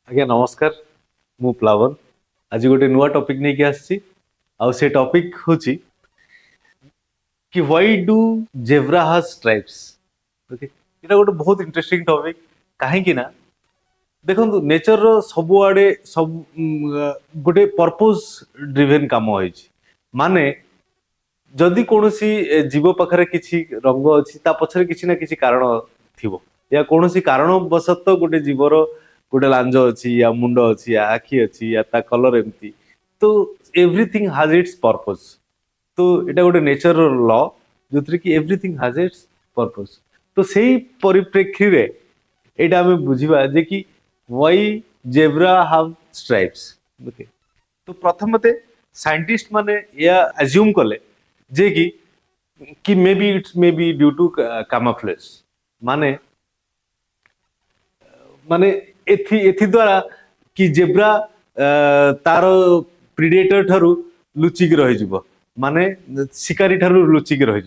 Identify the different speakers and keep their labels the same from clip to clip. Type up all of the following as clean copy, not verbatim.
Speaker 1: आज्ञा नमस्कार मु प्लावन आज गोटे नुआ टॉपिक नहीं आसी आउ से टॉपिक होची कि why do zebra has stripes. Okay इटा गोटे बहुत इंटरेस्टिंग टॉपिक काहे कि ना देखो नेचर रो सब आड़े सब गोटे पर्पस ड्रिवेन काम होइची माने जदि कोनोसी जीव पाखरे किछि रंग अछि ता पछरे किछि ना किछि कारण थिबो या कोनोसी कारण वशत गोटे जीवर गोटे लांज अच्छी या मुंड अच्छी या आखि अच्छी या ता कलर एमती तो एवरीथिंग हैज इट्स पर्पस। तो एटा गोटे नेचर लॉ जो कि एवरीथिंग हैज इट्स पर्पस। तो सेही परिप्रेक्षी रे एटा हमें बुझिबा जे कि why zebra have stripes. Okay तो प्रथमते साइंटिस्ट माने या अज्यूम कले जे कि may be due to camouflage माने माने एथि द्वारा कि जेब्रा तार प्रिडेटर ठारू लुचिक रही माने शिकारी ठारू लुचिक रही।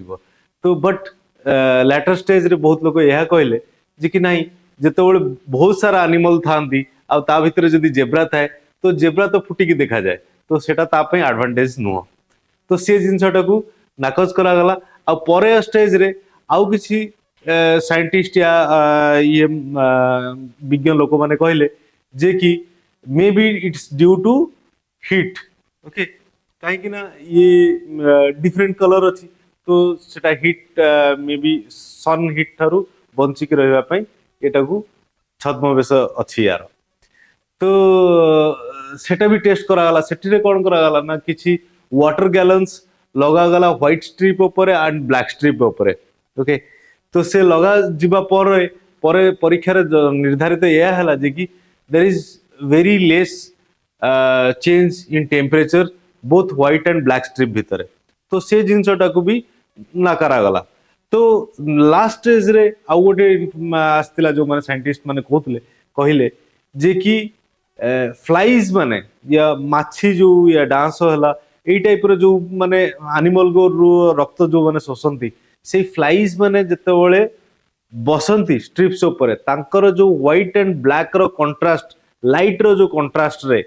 Speaker 1: तो बट लैटर स्टेज रे बहुत लोग यह कहले जे कि नहीं जिते बहुत सारा एनिमल था आ भितर जदि जेब्रा थाए तो जेब्रा तो फुटिकी देखा जाए तो सेटा तापे एडवांटेज नुह। तो से जिनसटा को नाकच करागला आ परे स्टेज रे आउ किछि साइंटिस्ट या ये विज्ञ लोक माने कहले जे कि may be it's due to heat. Okay कहीं ना ये डिफरेंट कलर अच्छी तो सेटा heat may be sun heat ठारू बंचिक रहिबा पई एटा को छद्मवेश अच्छी यार। तो सेटा भी टेस्ट करागला सेठी रे कोन करागला ना किछि वाटर गैलन्स लगागला व्हाइट स्ट्रिप ऊपर एंड ब्लैक स्ट्रिप ऊपर। ओके तो से लगा जिबा परे परीक्षा रे निर्धारित यह है जे कि there is very less change in temperature both white and black strip भितर। तो से जिनसटा को भी नाकारा गला। तो लास्ट स्टेज रे आउ गोटे आस्तिला जो माने साइंटिस्ट माने कहले जे कि फ्लाइज माने या माछी जो या डांस हला एई टाइप रो जो माने एनिमल गो रक्त जो माने शोषंती से फ्लाइज माने जेतेबेले बसंती स्ट्रिप्स ऊपर तांकर जो व्हाइट एंड ब्लैक रो कंट्रास्ट लाइट रो जो कंट्रास्ट रे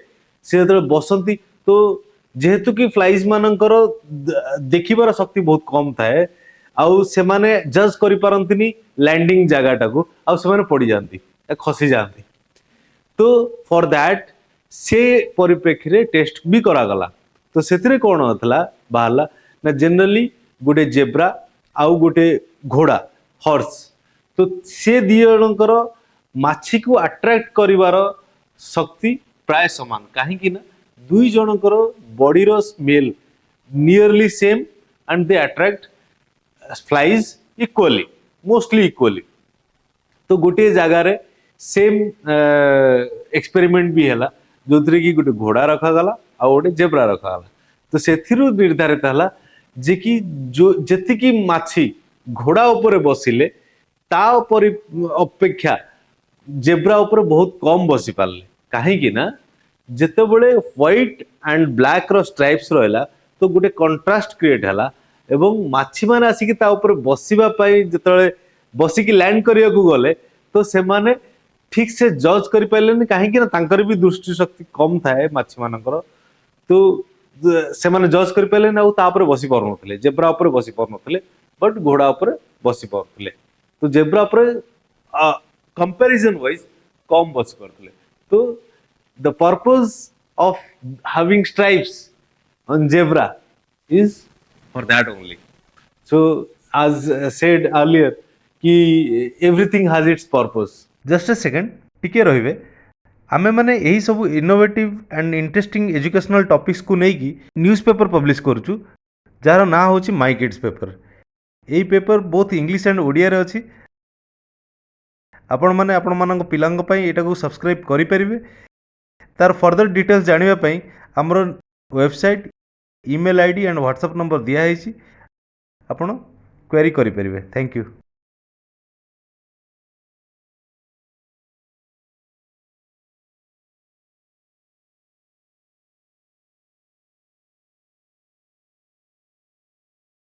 Speaker 1: से जेतेबेले बसंती तो जेहेतु कि फ्लाइज मानकर देखिबार शक्ति बहुत कम थाए आउ से माने जज करि पारंतिनी लैंडिंग जगह को आउ से माने पड़ी जांती खसी जांती। तो फॉर दैट से परिप्रेक्षी रे टेस्ट भी करागला। तो सेतिरे कोन होतला बाहरला ना जनरली गोटे जेब्रा आउ गोटे घोड़ा हॉर्स तो से दी जनकर माछी को अट्रैक्ट करिवार शक्ति प्राय समान कहीं ना दुई जनकर बॉडी रो smell nearly same and they attract flies equally mostly equally. तो गोटे जगह रे सेम एक्सपेरिमेंट भी हैला जो कि गोटे घोड़ा रखा गला आ गोटे जेब्रा रखा गला। तो सेथिरु निर्धारित हला जे कि जो जेति की माछी घोड़ा ऊपर बसिले ता अपेक्षा जेब्रा ऊपर बहुत कम बसी पारले कहीं ना जेतेबेले व्हाइट एंड ब्लैक रो स्ट्राइप्स रहला तो गोटे कंट्रास्ट क्रिएट हला एवं माछी माने आसिकी ता ऊपर बसिबा पई जेतेबेले बसिकी लैंड करिया को गले तो से माने ठीक से जज करि पाइलेनी कहीं ना तांकर भी दृष्टि शक्ति कम थाए माछी मानकर। तो से माने जज करि पाइलेनी आ ता ऊपर बसी परनथले जेब्रा ऊपर बसी परनथले बट घोड़ा ऊपर बसी परथले। तो जेब्रा ऊपर कंपैरिजन वाइज कम बसी परथले। तो the purpose of having stripes on zebra is for that only. So as said earlier कि everything has its purpose.
Speaker 2: Just a second टिके रहिबे आमे माने यही सब innovative and interesting educational topics को लेकी न्यूज़पेपर पब्लिश करूछु जार ना होची माय किड्स पेपर। यही paper both English and Odia रे अछि आपण माने आपण मानक पिलांग पई एटा को सब्सक्राइब करि परिबे। तार फर्दर डिटेल्स जानिबा पई हमरो website email ID and WhatsApp number दिया है आपण क्वेरी करि परिबे। Thank you.